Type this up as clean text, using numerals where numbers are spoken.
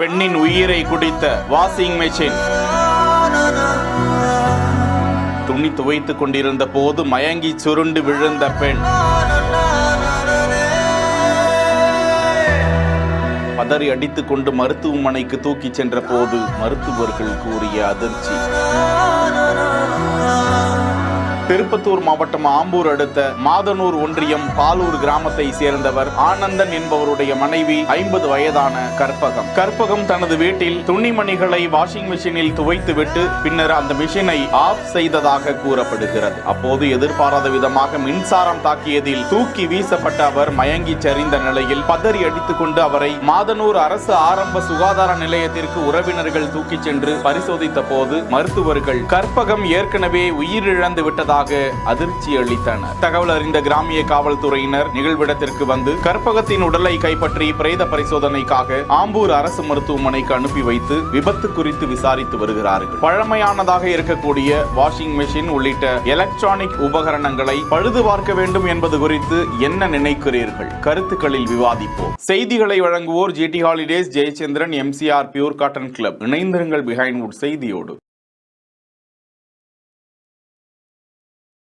பெண்ணின் உயிரை குடித்த வாஷிங் மெஷின். துணி துவைத்துக் கொண்டிருந்த போது மயங்கி சுருண்டு விழுந்த பெண். பதறி அடித்துக் கொண்டு மருத்துவமனைக்கு தூக்கிச் சென்ற போது மருத்துவர்கள் கூறிய அதிர்ச்சி. திருப்பத்தூர் மாவட்டம் ஆம்பூர் அடுத்த மாதனூர் ஒன்றியம் பாலூர் கிராமத்தை சேர்ந்தவர் ஆனந்தன் என்பவருடைய மனைவி 50 வயதான கற்பகம் தனது வீட்டில் துணிமணிகளை வாஷிங் மிஷினில் துவைத்துவிட்டு பின்னர் அந்த மிஷினை ஆஃப் செய்ததாக கூறப்படுகிறது. அப்போது எதிர்பாராத விதமாக மின்சாரம் தாக்கியதில் தூக்கி வீசப்பட்ட அவர் மயங்கி சரிந்த நிலையில் பதறி அடித்துக் கொண்டு அவரை மாதனூர் அரசு ஆரம்ப சுகாதார நிலையத்திற்கு உறவினர்கள் தூக்கிச் சென்று பரிசோதித்த போது மருத்துவர்கள் கற்பகம் ஏற்கனவே உயிரிழந்து விட்டதாக அதிர்ச்சி அளித்தனர். தகவல் அறிந்த கிராமிய காவல்துறையினர் நிகழ்விடத்திற்கு வந்து கற்பகத்தின் உடலை கைப்பற்றி பிரேத பரிசோதனைக்காக ஆம்பூர் அரசு மருத்துவமனைக்கு அனுப்பி வைத்து விபத்து குறித்து விசாரித்து வருகிறார்கள். பழமையானதாக இருக்கக்கூடிய வாஷிங் மெஷின் உள்ளிட்ட எலக்ட்ரானிக் உபகரணங்களை பழுது பார்க்க வேண்டும் என்பது குறித்து என்ன நினைக்கிறீர்கள்? கருத்துக்களில் விவாதிப்போம். செய்திகளை வழங்குவோர் GT holidays, Jayachandran, MCR pure cotton club. இணைந்திருங்கள் பிஹைண்ட் வுட் செய்தியோடு.